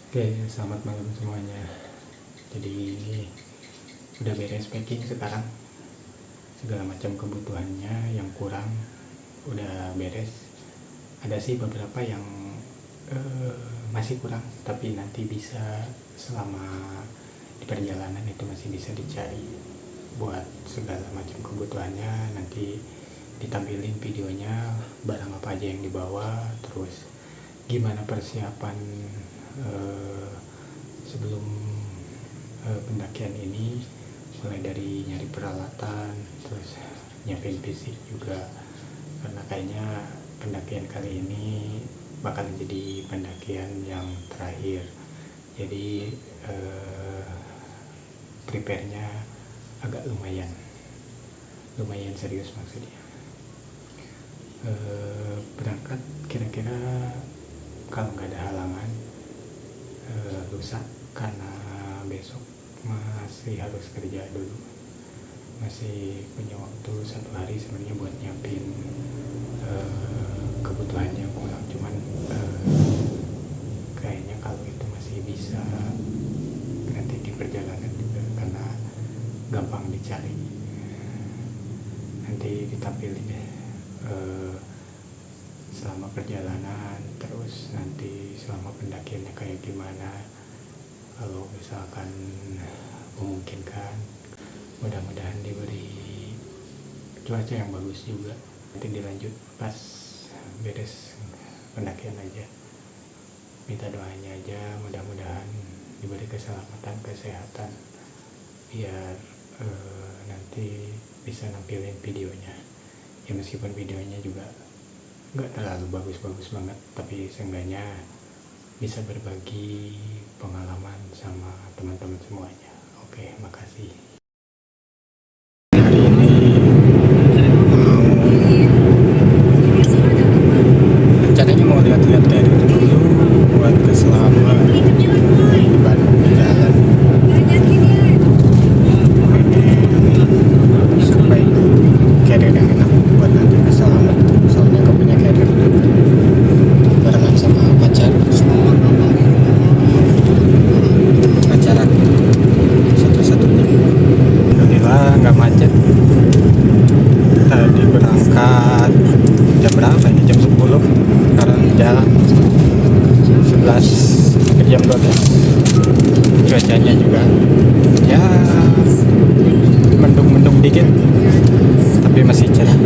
Oke, selamat malam semuanya. Jadi udah beres packing sekarang. Segala macam kebutuhannya yang kurang udah beres. Ada sih beberapa yang masih kurang, tapi nanti bisa selama di perjalanan itu masih bisa dicari. Buat segala macam kebutuhannya nanti ditampilin videonya, barang apa aja yang dibawa, terus gimana persiapan sebelum pendakian ini, mulai dari nyari peralatan, terus nyiapin fisik juga, karena kayaknya pendakian kali ini bakal jadi pendakian yang terakhir. Jadi prepare-nya agak lumayan serius maksudnya. Berangkat kira-kira kalau nggak ada halangan lusa, karena besok masih harus kerja dulu, masih punya waktu 1 hari sebenarnya buat nyiapin kebutuhannya kurang, cuman kayaknya kalau itu masih bisa nanti di perjalanan juga, karena gampang dicari. Nanti ditampilin deh selama perjalanan, terus nanti selama pendakiannya kayak gimana. Kalau misalkan memungkinkan, mudah-mudahan diberi cuaca yang bagus juga. Nanti dilanjut pas beres pendakian aja. Minta doanya aja, mudah-mudahan diberi keselamatan, kesehatan, biar nanti bisa nampilin videonya. Ya meskipun videonya juga nggak terlalu bagus-bagus banget, tapi seenggaknya bisa berbagi pengalaman sama teman-teman semuanya. Oke, makasih. Hari ini rencananya mau lihat-lihat kayak dulu buat keselamatan di Bandung di jalan. Supaya carrier yang enak buat nanti keselamatan. Soalnya gak punya carrier barengan sama pacar aku satu-satunya. Alhamdulillah nggak macet. Tadi berangkat jam berapa ya? Jam 10. Sekarang jalan 11 ke jam 12. Cuacanya juga ya mendung-mendung dikit, tapi masih cerah.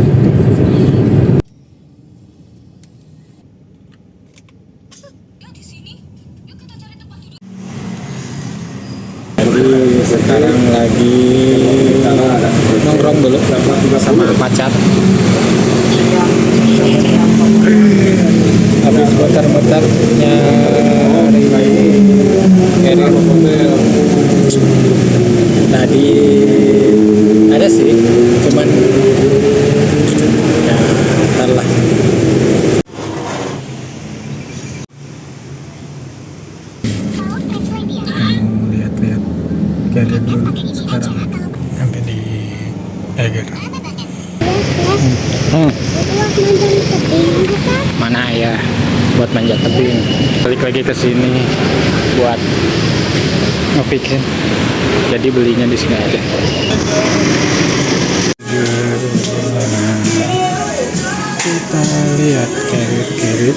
Jadi sekarang lagi nongkrong dulu sama pacar. Habis muter-muter nyari carrier mobil. Tadi ada sih, cuman ya ntar lah. Lihat-lihat carrier dulu sekarang sampai di Eger. Mana ya buat manjat tebing. Balik lagi ke sini buat ngepikin. Jadi belinya di sini aja. Kita lihat carrier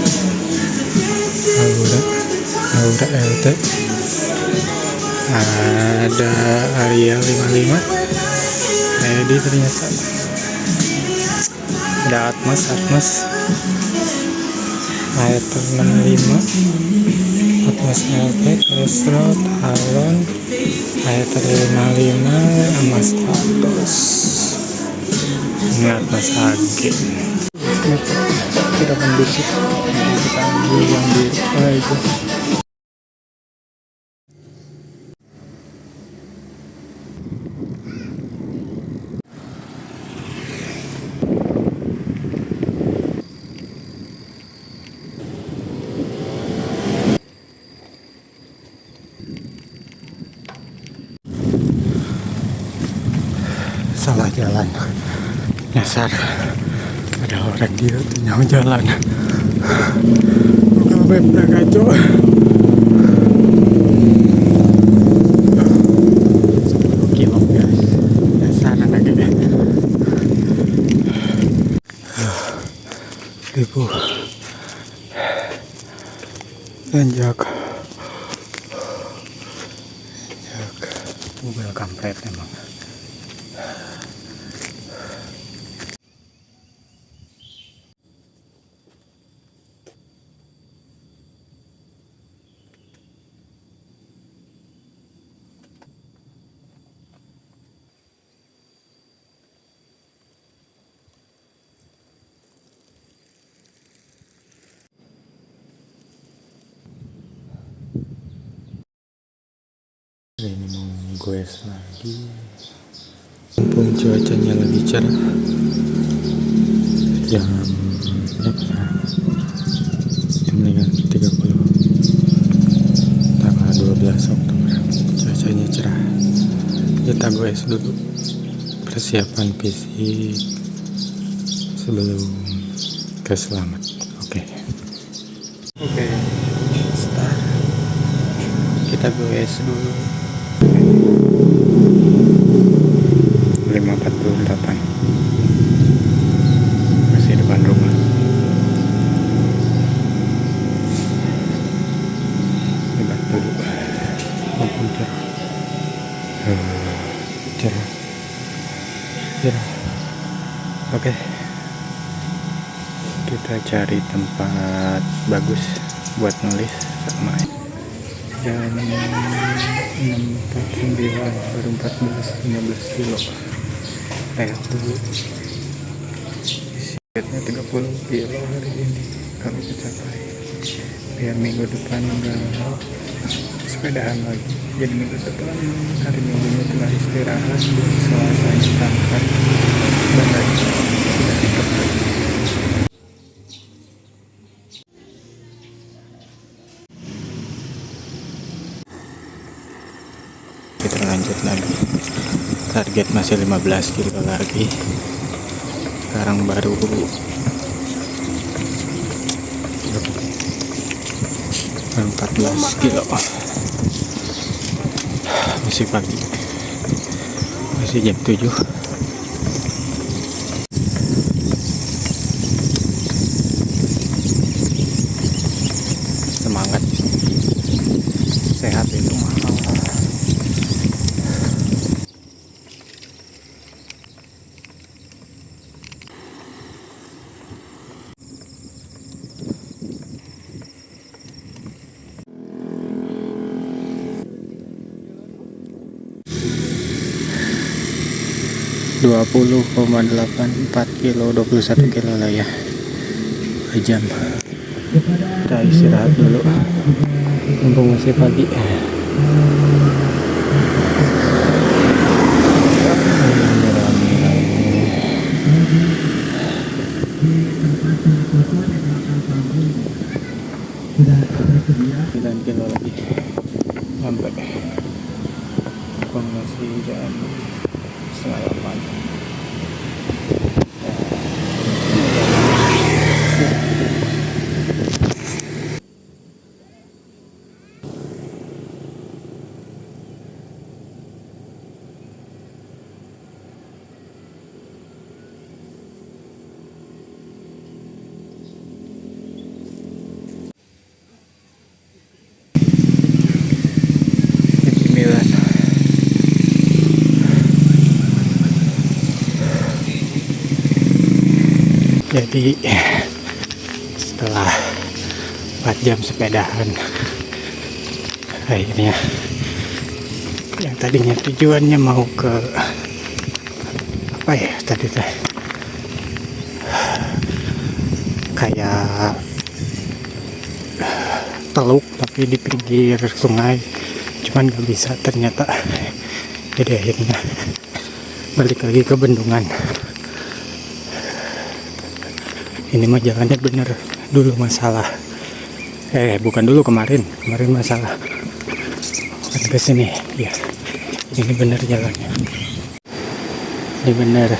Aura LT. Ada Ariel 55 ready ternyata. Ada Atmos Aether 65, Atmos LT, Crossroad, Talon, Aether 55 sama Stratos. Ini Atmos AG. Tidak kondusif, kita ambil yang di itu. Salah jalan, nyasar. Ada orang dia nyawa jalan. Google Map udah kacau. Tanjak mobil kampret emang. Ini mau goes lagi. Mumpung cuacanya lagi cerah, jam 30 tanggal 12 Oktober. Cuacanya cerah. Kita goes dulu, persiapan fisik sebelum ke Selamat. Oke, start. Kita goes dulu. 5.48 masih depan rumah. Hebat dulu. Mumpung cerah. Cerah. Oke. Kita cari tempat bagus buat nulis sama. Jam 6.49 baru 15 kilo. Lihat dulu. Targetnya 30 kilo hari ini kalau tercapai. Biar minggu depan enggak sepedahan lagi. Jadi minggu depan hari Minggunya telah istirahat, Selasanya berangkat dan lagi sudah dikepet. Kita lanjut lagi. Target masih 15 kilo lagi. Sekarang baru 14 kilo. Masih pagi, masih jam 7. Semangat, sehat itu mahal. Dua 20,84 kilo, 21 kilo lah ya, per jam. Kita istirahat dulu, mumpung masih pagi. Dan kilo lagi sampai masih jam 7:30. Jadi setelah 4 jam sepedahan, akhirnya yang tadinya tujuannya mau ke apa ya tadi teh, kayak teluk tapi di pinggir sungai, cuman gak bisa ternyata. Jadi akhirnya balik lagi ke bendungan. Ini mah jalannya bener, dulu masalah. Bukan dulu, kemarin masalah. Kan ke sini, ya. Ini bener jalannya. Ini bener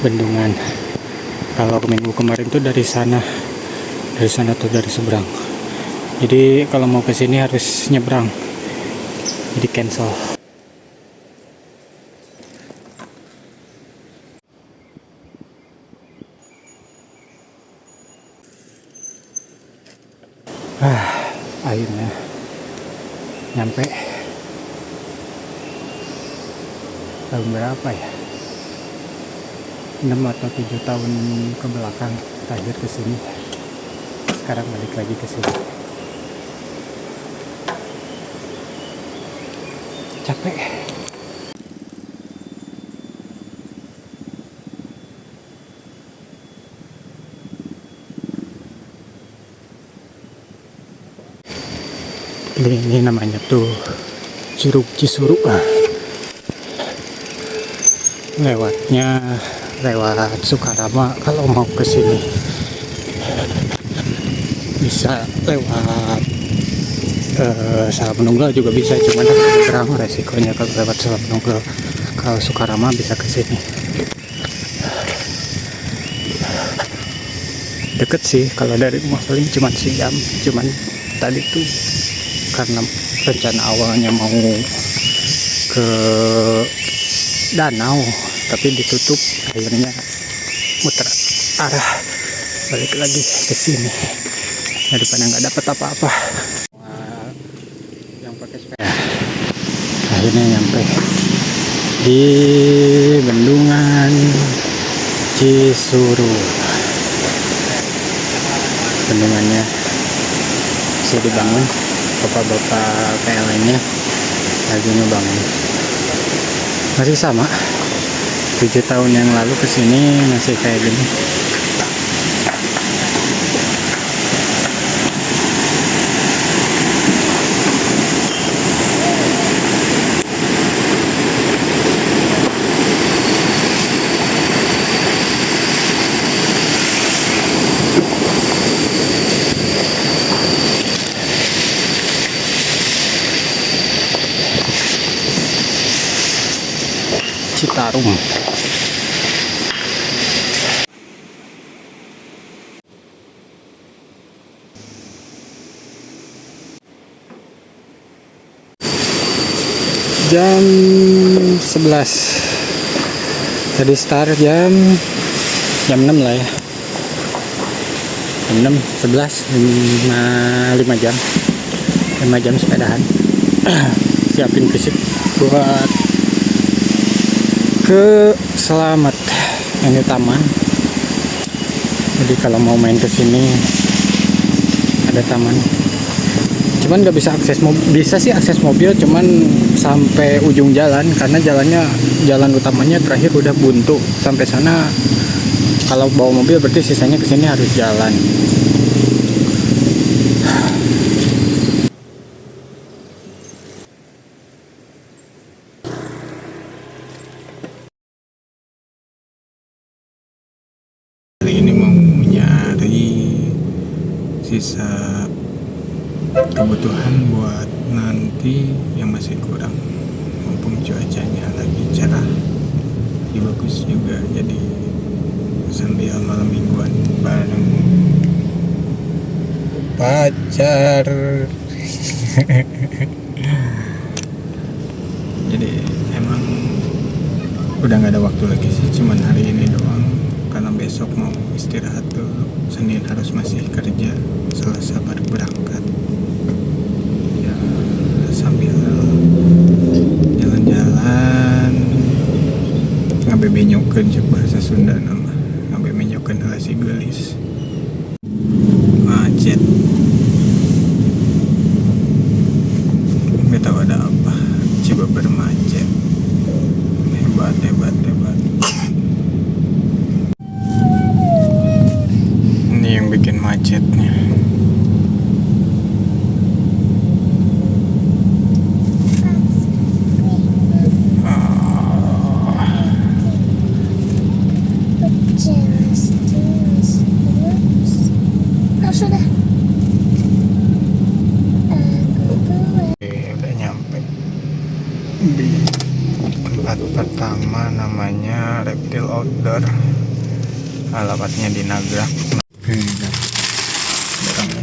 bendungan. Kalau minggu kemarin tuh dari sana tuh dari seberang. Jadi kalau mau ke sini harus nyebrang. Jadi cancel. akhirnya nyampe. Tahun berapa ya, 6 atau 7 tahun ke belakang terakhir kesini. Sekarang balik lagi ke sini. Capek. Ini namanya tuh Curug Cisuru. Lewatnya lewat Sukarama kalau mau ke sini. Bisa lewat Salamnunggal juga bisa, cuman kurang resikonya kalau lewat Salamnunggal. Kalau Sukarama bisa ke sini. Deket sih kalau dari rumah, paling cuma sejam. Cuman tadi tuh karena rencana awalnya mau ke danau tapi ditutup, akhirnya muter arah balik lagi ke sini daripada nggak dapat apa-apa. Yang pakai sepeda akhirnya nyampe di Bendungan Cisuru. Bendungannya masih dibangun, bapak-bapak PLN-nya lagi ngebangun. Masih sama, 7 tahun yang lalu kesini masih kayak gini. Citarum. Jam 11. Tadi start jam 6 lah ya. Jam 6, 11, 5 jam. 5 jam sepedahan. Siapin fisik buat ke Selamat. Ini taman. Jadi kalau mau main ke sini ada taman. Cuman nggak bisa akses mobil. Bisa sih akses mobil, cuman sampai ujung jalan karena jalan utamanya terakhir udah buntu. Sampai sana kalau bawa mobil berarti sisanya ke sini harus jalan. Ini mau nyari sisa kebutuhan buat nanti yang masih kurang, mumpung cuacanya lagi cerah, lagi bagus juga, jadi sambil malam mingguan bareng pacar. Jadi emang udah nggak ada waktu lagi sih, cuman hari ini doang karena besok mau istirahat dulu. Senin harus masih kerja, Selasa baru berangkat. Ya sambil jalan-jalan ngabebenyokeun cek bahasa Sunda nama, ngabebenyokeun heula si geulis. Macet. Nggak tahu ada apa, coba bermacet. Hebat. Ini yang bikin macetnya. Sudah. Udah nyampe di tempat pertama, namanya Reptile Outdoor. Alamatnya di Nagrak. Barangnya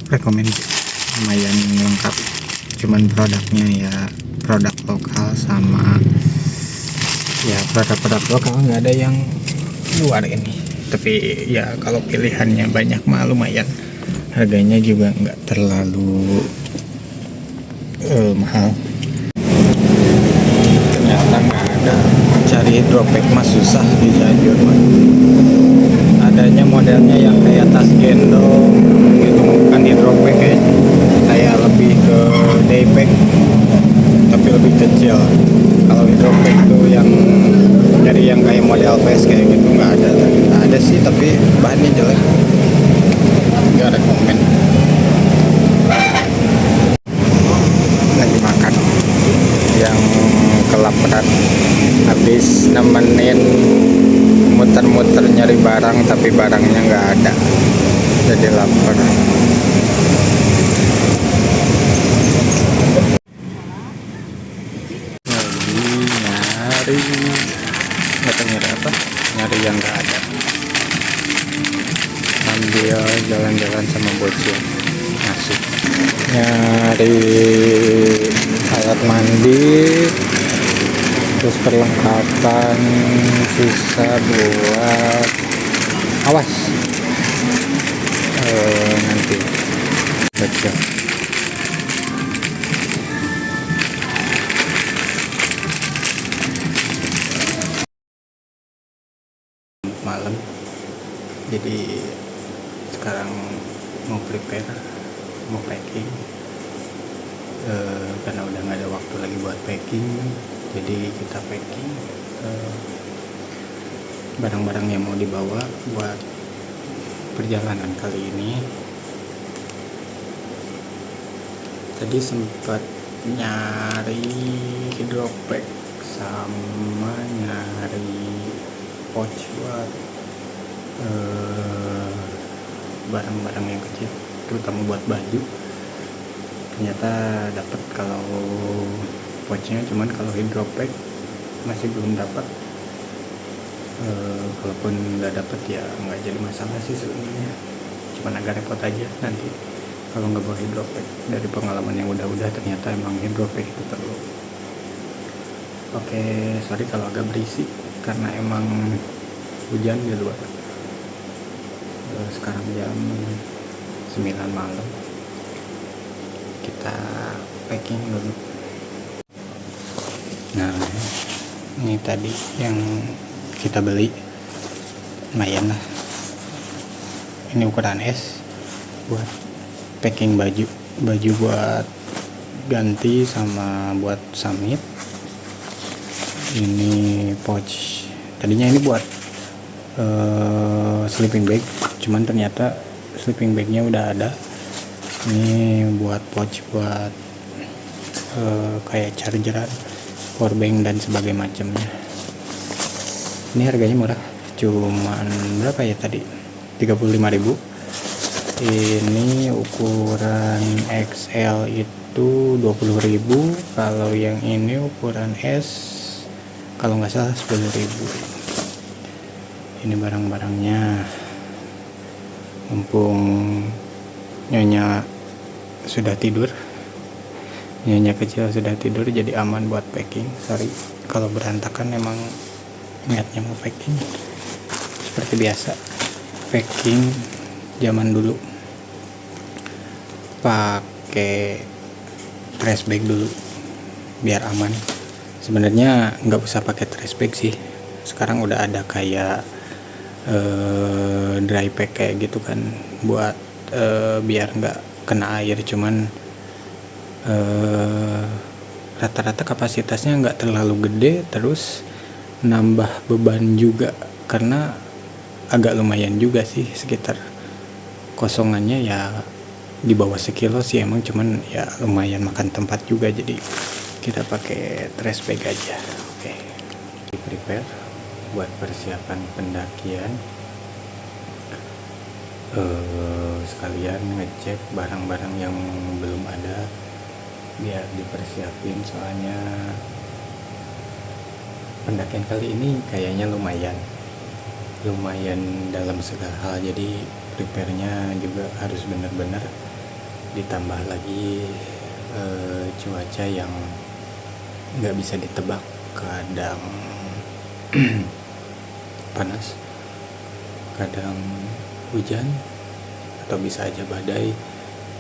rekomend, lumayan lengkap. Cuman produknya ya produk lokal sama ya produk-produk lokal, nggak ada yang luar ini. tapi ya kalau pilihannya banyak mah lumayan, harganya juga nggak terlalu mahal. Ternyata nggak ada, cari hidropack mah susah di Cianjur mah. Adanya modelnya yang kayak tas gendong itu bukan hidropack ya, kayak lebih ke daypack tapi lebih kecil. Kalau hidropack tuh yang dari yang kayak model face kayak gitu nggak ada sih, tapi bahannya jelek, nggak ada komen. Lagi makan yang kelaparan, habis nemenin muter-muter nyari barang tapi barangnya nggak ada, jadi lapar. Lagi nyari, nggak tahu nyari apa, nyari yang nggak ada, ambil jalan-jalan sama bocil masuk nyari alat mandi, terus perlengkapan sisa buat awas nanti baca. Malam, jadi sekarang mau prepare, mau packing, karena udah nggak ada waktu lagi buat packing, jadi kita packing barang-barang yang mau dibawa buat perjalanan kali ini. Tadi sempat nyari hidropack sama nyari pouch buat barang-barang yang kecil, terutama buat baju. Ternyata dapat kalau pouchnya, cuman kalau hidropack masih belum dapat. Kalaupun nggak dapat ya nggak jadi masalah sih sebenarnya, cuman agak repot aja nanti kalau nggak bawa hidropack. Dari pengalaman yang udah ternyata emang hidropack itu perlu. Oke, sorry kalau agak berisik karena emang hujan di luar. Sekarang jam 9 malam, kita packing dulu. Nah, ini tadi yang kita beli lumayan lah. Ini ukuran S buat packing baju buat ganti sama buat summit. Ini pouch, tadinya ini buat sleeping bag, cuman ternyata sleeping bagnya udah ada. Ini buat pouch buat kayak chargeran, power bank dan sebagainya macamnya. Ini harganya murah, cuman berapa ya tadi, 35.000. Ini ukuran XL itu 20.000, kalau yang ini ukuran S kalau nggak salah 10.000. Ini barang-barangnya, mumpung nyonya sudah tidur, nyonya kecil sudah tidur, jadi aman buat packing. Sorry kalau berantakan, emang niatnya mau packing seperti biasa. Packing zaman dulu pakai trash bag dulu biar aman. Sebenarnya nggak usah pakai trash bag sih, sekarang udah ada kayak dry pack kayak gitu kan, buat biar nggak kena air. Cuman rata-rata kapasitasnya nggak terlalu gede, terus nambah beban juga karena agak lumayan juga sih, sekitar kosongannya ya di bawah sekilo sih emang, cuman ya lumayan makan tempat juga, jadi kita pakai trash bag aja. Oke, di prepare buat persiapan pendakian, sekalian ngecek barang-barang yang belum ada biar dipersiapin, soalnya pendakian kali ini kayaknya lumayan dalam segala hal, jadi prepare-nya juga harus benar-benar. Ditambah lagi cuaca yang nggak bisa ditebak, kadang panas, kadang hujan atau bisa aja badai,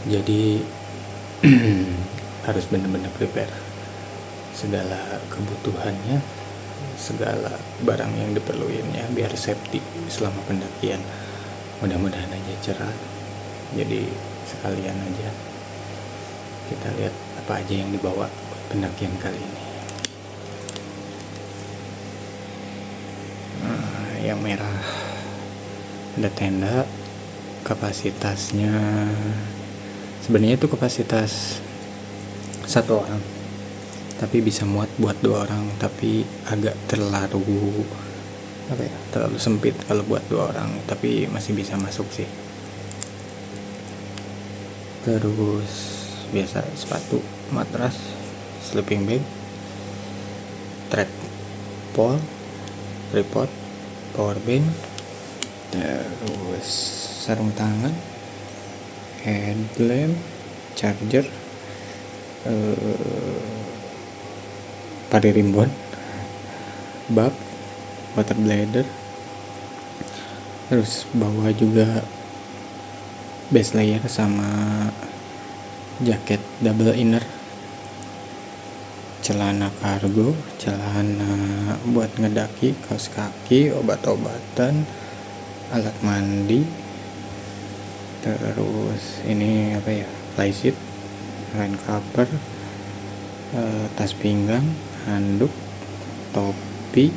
jadi harus benar-benar prepare segala kebutuhannya, segala barang yang diperluinnya biar safety selama pendakian. Mudah-mudahan aja cerah, jadi sekalian aja kita lihat apa aja yang dibawa buat pendakian kali ini. Yang merah ada tenda, kapasitasnya sebenarnya itu kapasitas 1 orang, tapi bisa muat buat 2 orang, tapi agak terlalu sempit kalau buat 2 orang, tapi masih bisa masuk sih. Terus biasa sepatu, matras, sleeping bag, track pole, tripod, power bank, terus sarung tangan, headlamp, charger, pari rimbon, bab, water bladder, terus bawa juga base layer sama jaket double inner, celana kargo, celana buat ngedaki, kaos kaki, obat-obatan, alat mandi, terus ini flysheet, rain cover, tas pinggang, handuk, topi,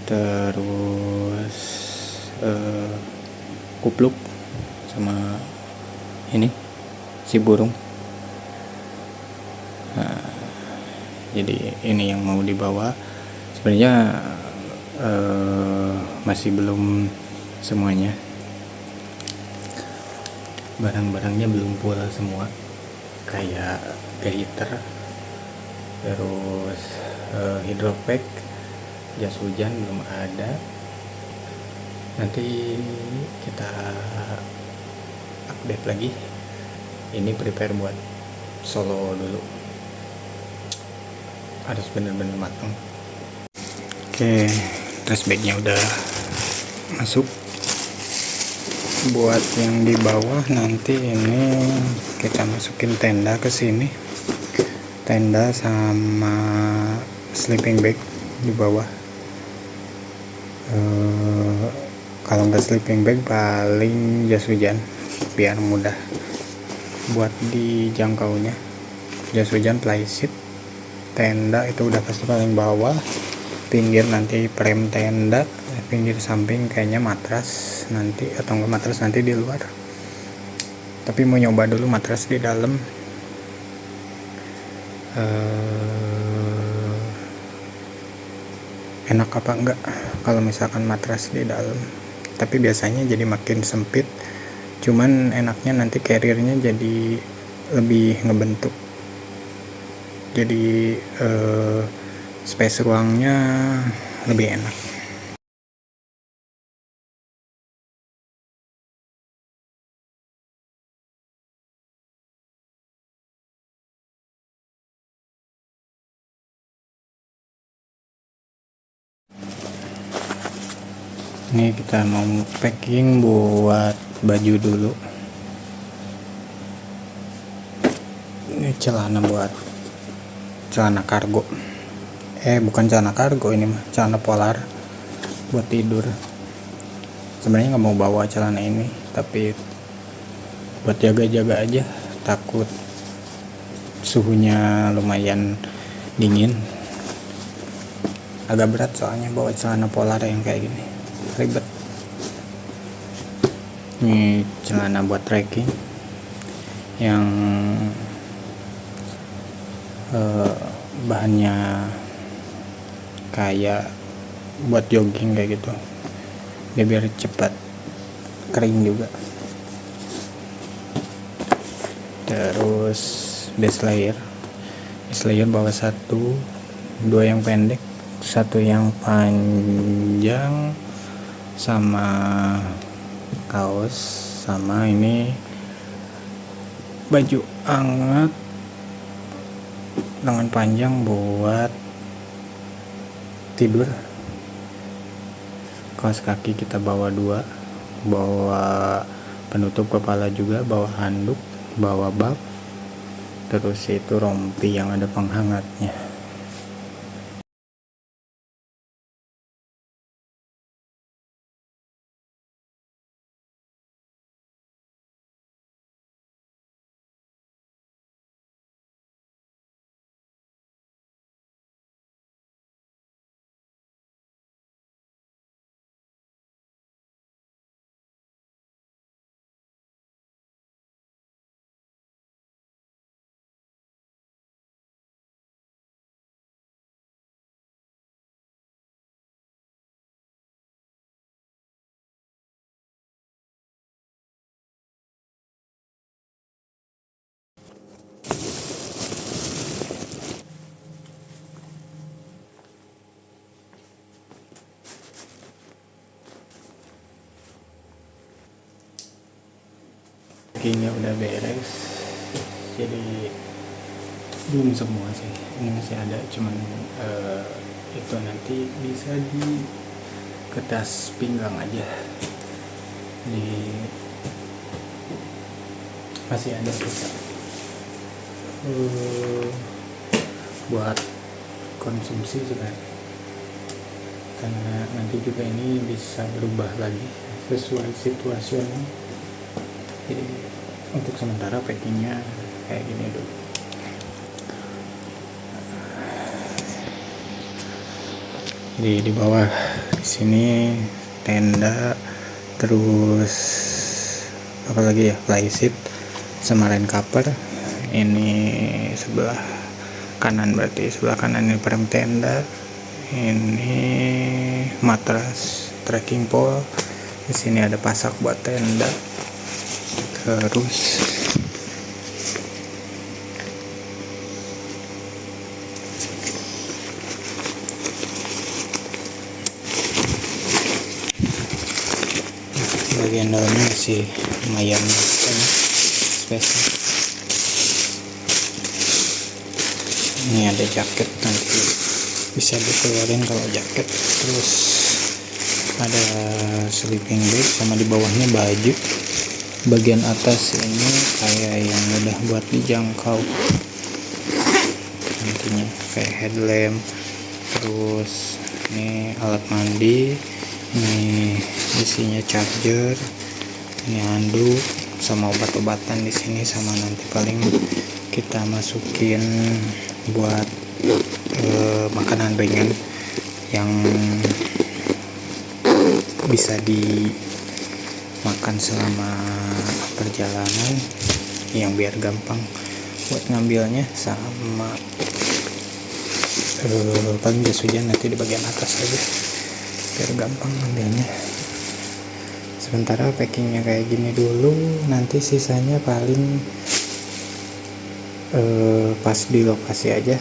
terus kupluk sama ini si burung. Jadi ini yang mau dibawa. Sebenarnya masih belum semuanya, barang-barangnya belum full semua, kayak heater, terus hydropack, jas hujan belum ada. Nanti kita update lagi. Ini prepare buat solo dulu, harus bener-bener matang. Oke, trash bagnya udah masuk. Buat yang di bawah nanti ini kita masukin tenda ke sini, tenda sama sleeping bag di bawah. Kalau nggak sleeping bag paling jas hujan biar mudah buat dijangkaunya. Jas hujan, flysheet, tenda itu udah pasti paling bawah. Pinggir nanti frame tenda, pinggir samping kayaknya matras nanti, atau enggak matras nanti di luar. Tapi mau nyoba dulu matras di dalam. Enak apa enggak kalau misalkan matras di dalam. Tapi biasanya jadi makin sempit. Cuman enaknya nanti carrier-nya jadi lebih ngebentuk. Jadi space ruangnya lebih enak. Ini kita mau packing buat baju dulu. Ini celana kargo. Bukan celana kargo, ini mah celana polar buat tidur. Sebenarnya nggak mau bawa celana ini, tapi buat jaga-jaga aja, takut suhunya lumayan dingin. Agak berat soalnya bawa celana polar yang kayak gini, ribet. Ini celana buat trekking yang bahannya kayak buat jogging kayak gitu, biar cepat kering juga. Terus base layer bawa 1, 2 yang pendek, 1 yang panjang, sama kaos, sama ini baju hangat lengan panjang buat tidur. Kaos kaki kita bawa 2, bawa penutup kepala juga, bawa handuk, bawa bab, terus itu rompi yang ada penghangatnya. Packingnya udah beres, jadi belum semua sih, ini masih ada, cuman itu nanti bisa di kertas pinggang aja, di masih ada sisa buat konsumsi sebenarnya, karena nanti juga ini bisa berubah lagi sesuai situasional. Jadi untuk sementara packingnya kayak gini dulu. Jadi di bawah di sini tenda, terus apa lagi ya, plyseat sama rain cover. Ini sebelah kanan, berarti sebelah kanan ini frame tenda, ini matras trekking pole, di sini ada pasak buat tenda, terus bagian dalamnya masih lumayan spesial. Ini ada jaket, nanti bisa dikeluarin kalau jaket. Terus ada sleeping bag, sama di bawahnya baju. Bagian atas ini kayak yang udah buat dijangkau, nantinya kayak headlamp. Terus ini alat mandi, ini isinya charger, ini handuk sama obat-obatan di sini, sama nanti paling kita masukin buat makanan ringan yang bisa dimakan selama perjalanan, yang biar gampang buat ngambilnya. Sama paling jas hujan nanti di bagian atas aja biar gampang ngambilnya. Sementara packingnya kayak gini dulu, nanti sisanya paling pas di lokasi aja,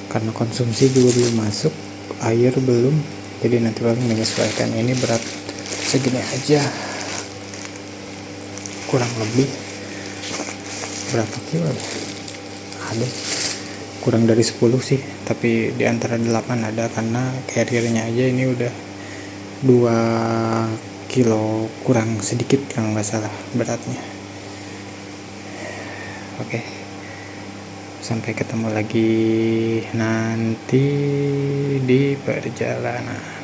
karena konsumsi juga belum masuk, air belum, jadi nanti paling menyesuaikan. Ini berat segini aja, kurang lebih berapa kilo ya? Ada kurang dari 10 sih, tapi di antara 8 ada, karena carriernya aja ini udah 2 kilo kurang sedikit kalau nggak salah beratnya. Oke, sampai ketemu lagi nanti di perjalanan.